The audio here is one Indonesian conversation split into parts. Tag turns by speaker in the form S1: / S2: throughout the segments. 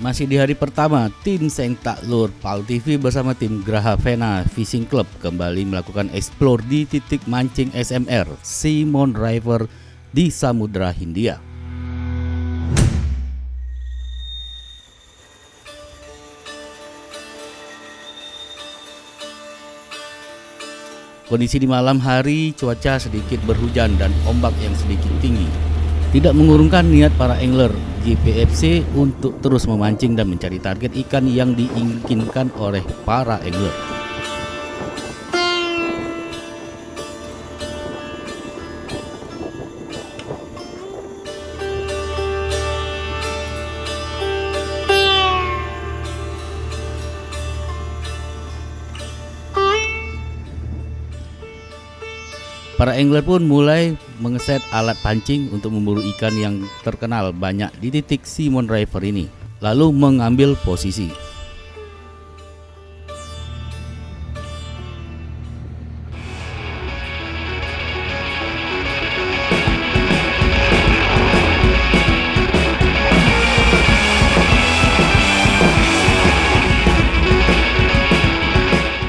S1: Masih di hari pertama, tim Seng Taklur Pal TV bersama tim Graha Vena Fishing Club kembali melakukan eksplor di titik mancing SMR Simon River di Samudra Hindia. Kondisi di malam hari, cuaca sedikit berhujan dan ombak yang sedikit tinggi tidak mengurungkan niat para angler GPFC untuk terus memancing dan mencari target ikan yang diinginkan oleh para angler. Para angler pun mulai mengeset alat pancing untuk memburu ikan yang terkenal banyak di titik Simon River ini, lalu mengambil posisi.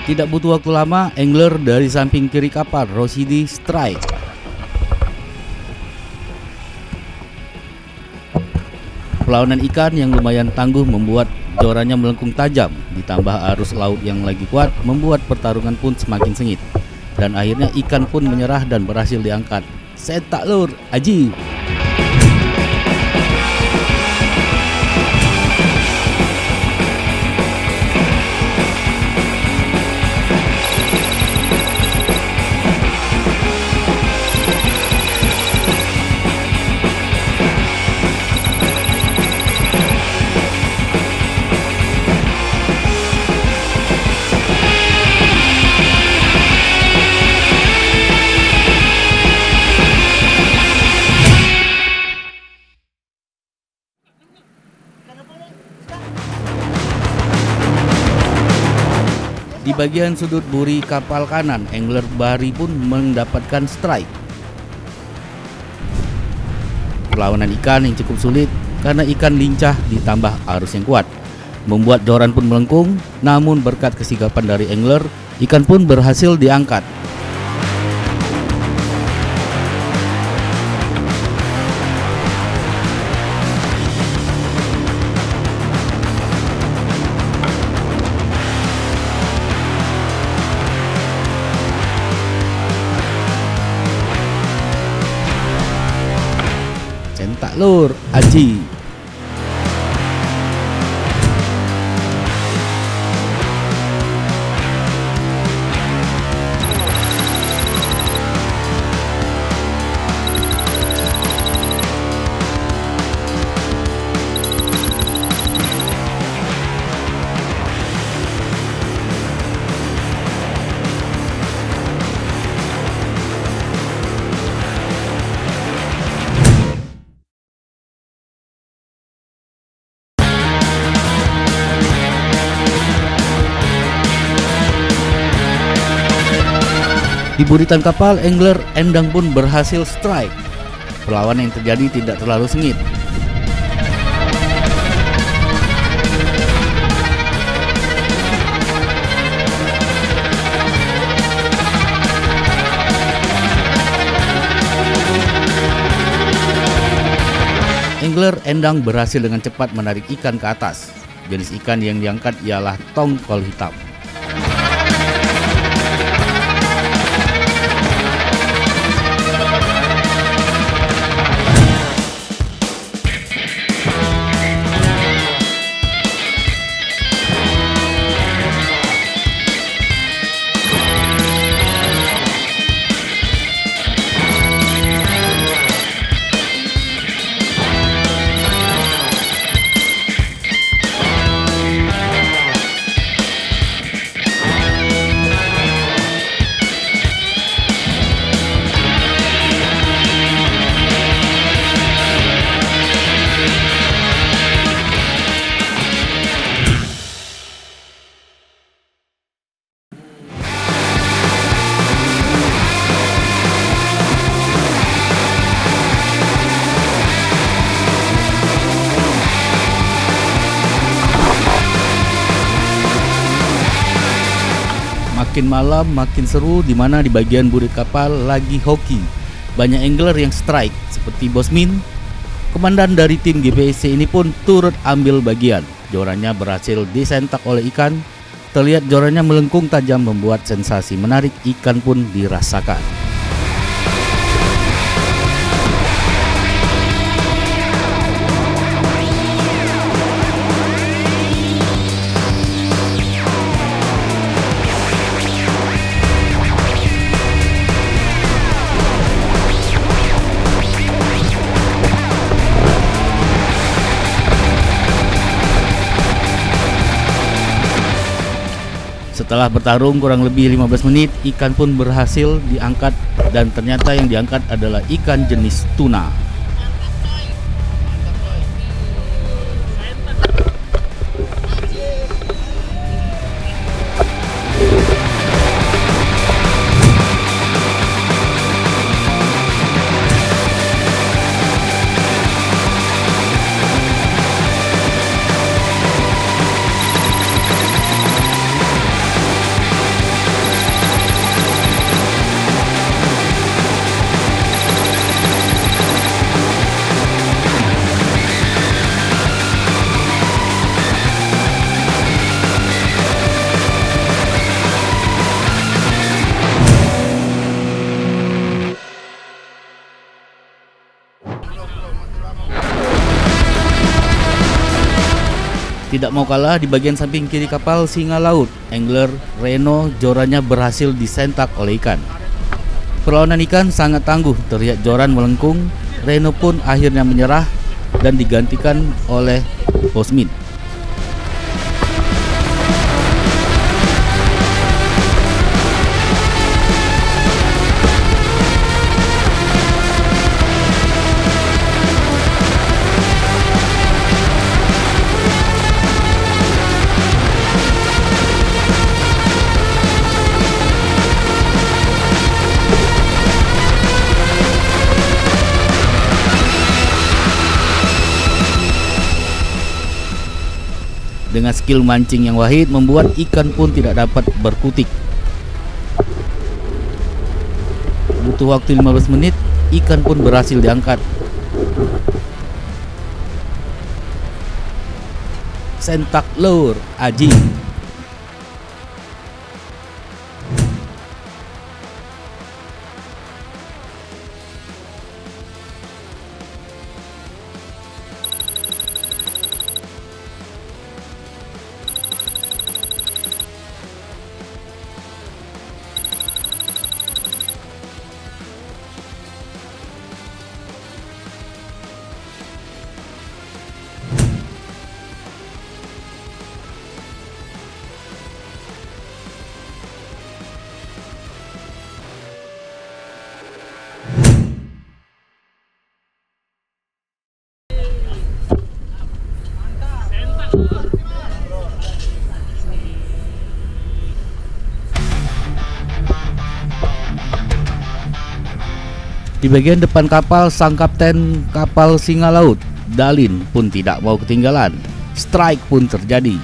S1: Tidak butuh waktu lama, angler dari samping kiri kapal Rosidi strike. Perlawanan ikan yang lumayan tangguh membuat jorannya melengkung tajam, ditambah arus laut yang lagi kuat membuat pertarungan pun semakin sengit. Dan akhirnya ikan pun menyerah dan berhasil diangkat. Seng Taklur Aji. Di bagian sudut buri kapal kanan, angler Bahari pun mendapatkan strike. Perlawanan ikan yang cukup sulit karena ikan lincah ditambah arus yang kuat, membuat joran pun melengkung. Namun berkat kesigapan dari angler, ikan pun berhasil diangkat. Seng Taklur Aji. Di buritan kapal, angler Endang pun berhasil strike. Perlawanan yang terjadi tidak terlalu sengit. Angler Endang berhasil dengan cepat menarik ikan ke atas. Jenis ikan yang diangkat ialah tongkol hitam. Makin malam makin seru, di mana di bagian burit kapal lagi hoki. Banyak angler yang strike seperti Bos Min. Komandan dari tim GPSC ini pun turut ambil bagian. Jorannya berhasil disentak oleh ikan. Terlihat jorannya melengkung tajam membuat sensasi menarik, ikan pun dirasakan. Setelah bertarung kurang lebih 15 menit, ikan pun berhasil diangkat dan ternyata yang diangkat adalah ikan jenis tuna. Tidak mau kalah, di bagian samping kiri kapal Singa Laut, angler Reno jorannya berhasil disentak oleh ikan. Perlawanan ikan sangat tangguh, terlihat joran melengkung. Reno pun akhirnya menyerah dan digantikan oleh Bos Min. Dengan skill mancing yang wahid membuat ikan pun tidak dapat berkutik. Butuh waktu 15 menit, ikan pun berhasil diangkat. Sentak lur, Aji. Di bagian depan kapal, sang kapten kapal Singa Laut, Dalin, pun tidak mau ketinggalan. Strike pun terjadi.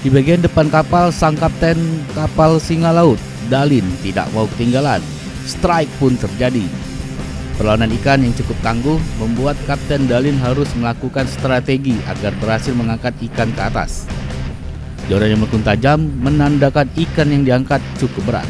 S1: Di bagian depan kapal, sang kapten kapal Singa Laut, Dalin, tidak mau ketinggalan. Strike pun terjadi. Perlawanan ikan yang cukup tangguh membuat Kapten Dalin harus melakukan strategi agar berhasil mengangkat ikan ke atas. Joran yang melengkung tajam menandakan ikan yang diangkat cukup berat.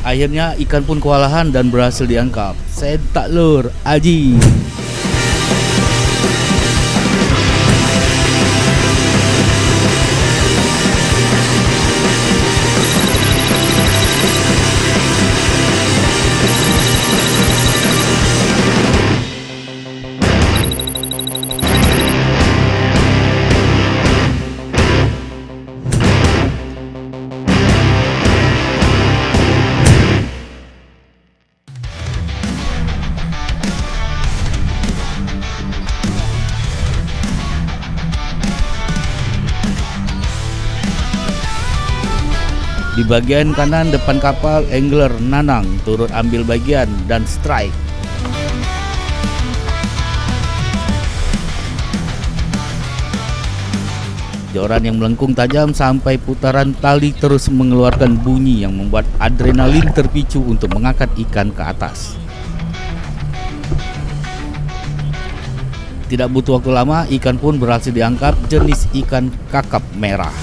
S1: Akhirnya ikan pun kewalahan dan berhasil diangkat. Sentak lur, Aji. Di bagian kanan depan kapal, angler Nanang turut ambil bagian dan strike. Joran yang melengkung tajam sampai putaran tali terus mengeluarkan bunyi yang membuat adrenalin terpicu untuk mengangkat ikan ke atas. Tidak butuh waktu lama, ikan pun berhasil diangkat, jenis ikan kakap merah.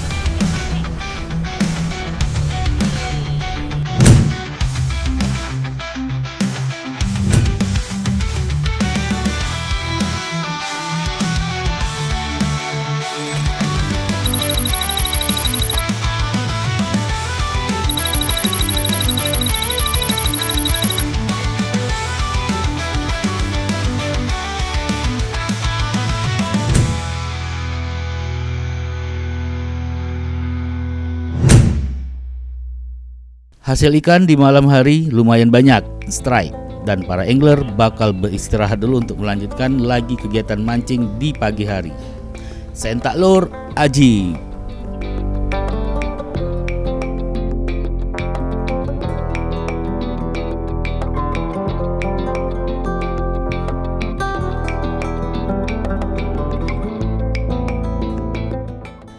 S1: Hasil ikan di malam hari lumayan banyak, strike, dan para angler bakal beristirahat dulu untuk melanjutkan lagi kegiatan mancing di pagi hari. Sentak lur, Aji.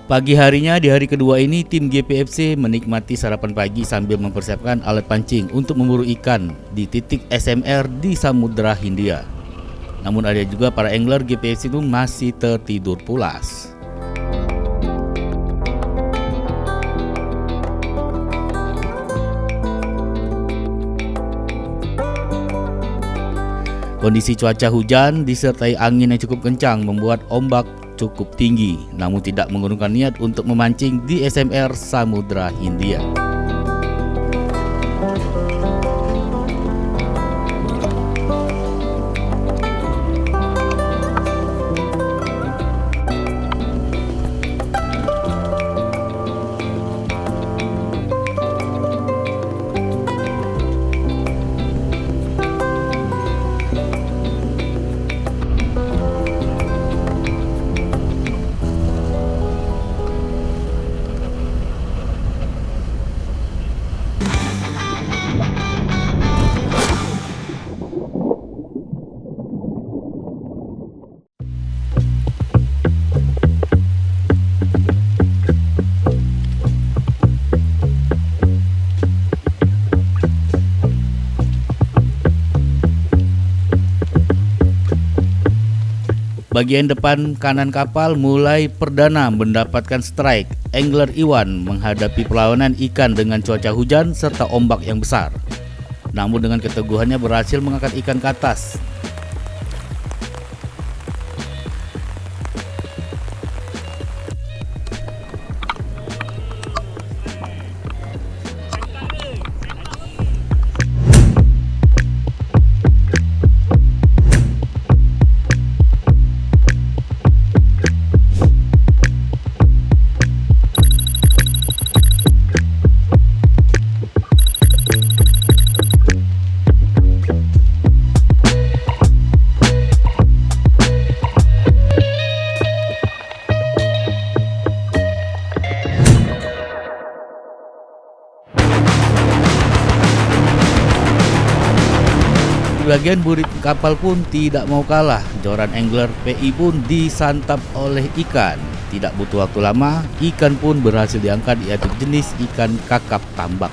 S1: Pagi harinya di hari kedua ini tim GPFC menikmati sarapan pagi sambil mempersiapkan alat pancing untuk memburu ikan di titik SMR di Samudra Hindia. Namun ada juga para angler GPFC itu masih tertidur pulas. Kondisi cuaca hujan disertai angin yang cukup kencang membuat ombak cukup tinggi, namun tidak mengurungkan niat untuk memancing di SMR Samudra Hindia. Bagian depan kanan kapal mulai perdana mendapatkan strike. Angler Iwan menghadapi perlawanan ikan dengan cuaca hujan serta ombak yang besar. Namun dengan keteguhannya berhasil mengangkat ikan ke atas. bagian burit kapal pun tidak mau kalah. Joran angler PI pun disantap oleh ikan. Tidak butuh waktu lama, ikan pun berhasil diangkat, yaitu jenis ikan kakap tambak.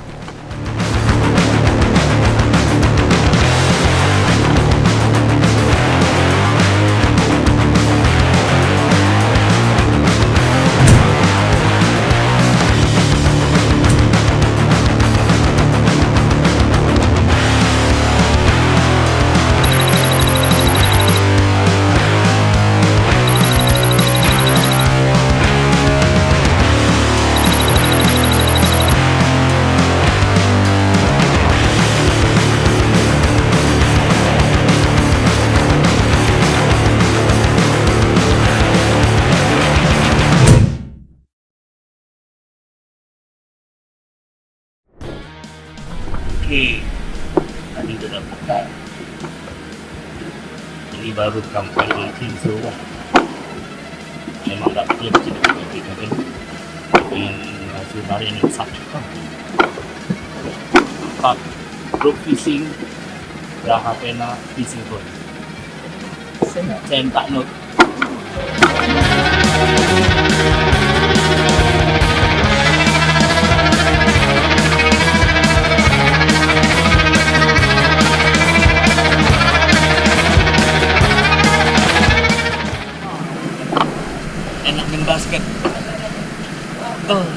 S2: Oke, tadi sudah buka. Ini baru kampai isi semua. Memang tak betul seperti itu kan. Yang hasil tarik ini sakit kan. Pak, group fishing, dah pena fishing pun. Saya tak note. Enak main basket. Tuh.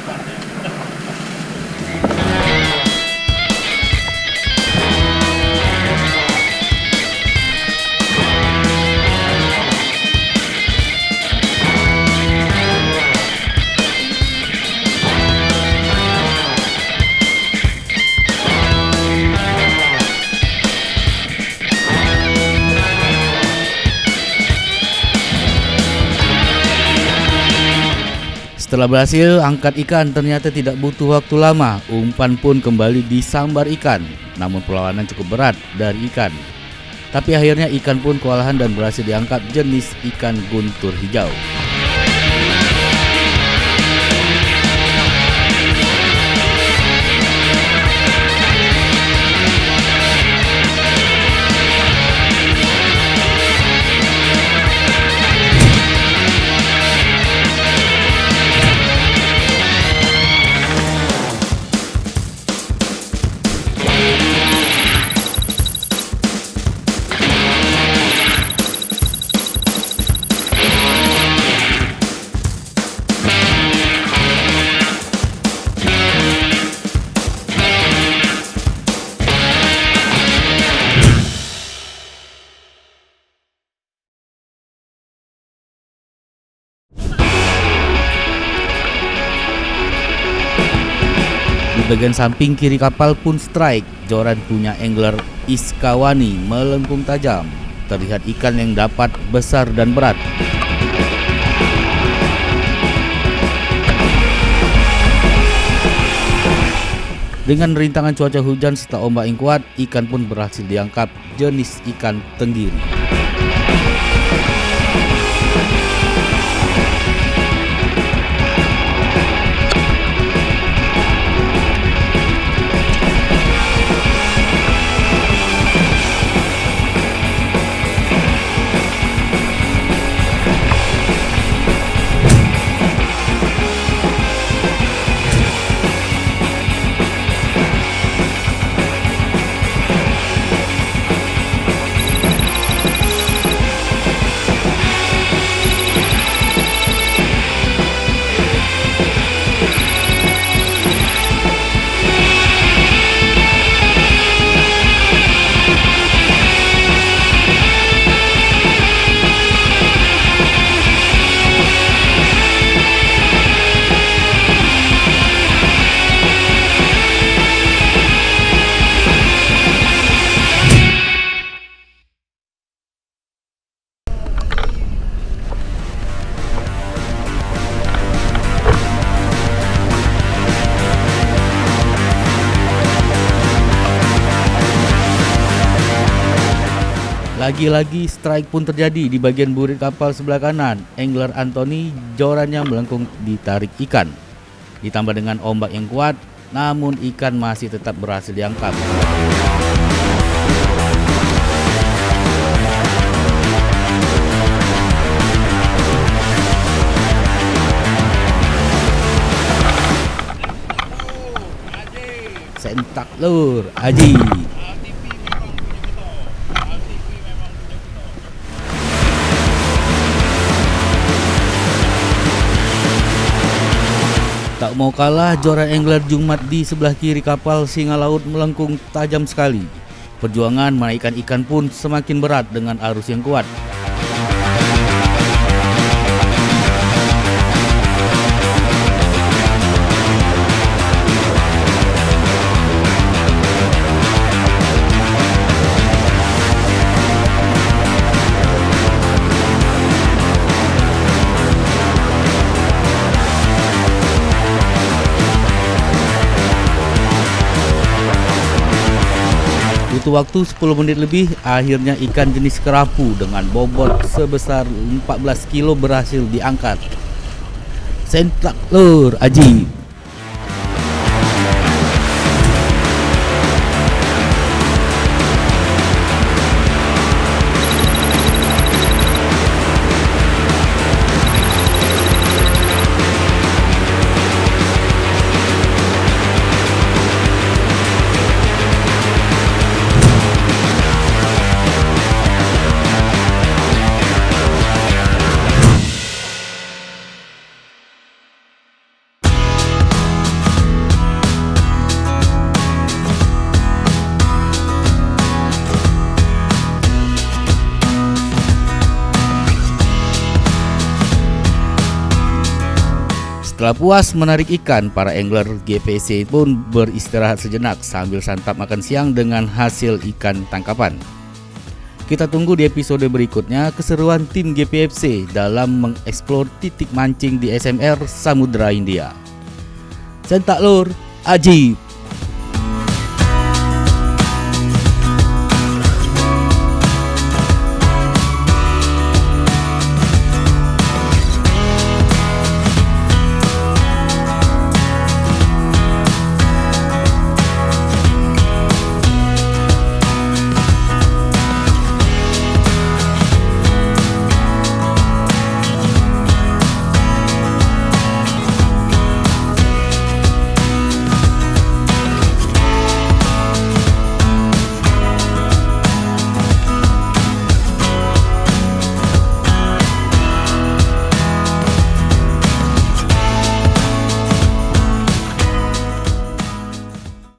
S1: Setelah berhasil angkat ikan, ternyata tidak butuh waktu lama. Umpan pun kembali disambar ikan. Namun perlawanan cukup berat dari ikan. Tapi akhirnya ikan pun kewalahan dan berhasil diangkat, jenis ikan guntur hijau. Di bagian samping kiri kapal pun strike. Joran punya angler Iskawani melengkung tajam. Terlihat ikan yang dapat besar dan berat. Dengan rintangan cuaca hujan serta ombak yang kuat, ikan pun berhasil diangkat, jenis ikan tenggiri. Lagi-lagi strike pun terjadi di bagian burit kapal sebelah kanan. Angler Anthony jorannya melengkung ditarik ikan. Ditambah dengan ombak yang kuat, namun ikan masih tetap berhasil diangkat. Sentak lur, Aji. Tak mau kalah, joran angler Jumat di sebelah kiri kapal singa laut melengkung tajam sekali. Perjuangan menaikkan ikan pun semakin berat dengan arus yang kuat. Butuh waktu 10 menit lebih, akhirnya ikan jenis kerapu dengan bobot sebesar 14 kilo berhasil diangkat. Sentak lur, Aji. Setelah puas menarik ikan, para angler GPC pun beristirahat sejenak sambil santap makan siang dengan hasil ikan tangkapan. Kita tunggu di episode berikutnya keseruan tim GPFC dalam mengeksplor titik mancing di SMR Samudra Hindia. Sentak lur, Aji.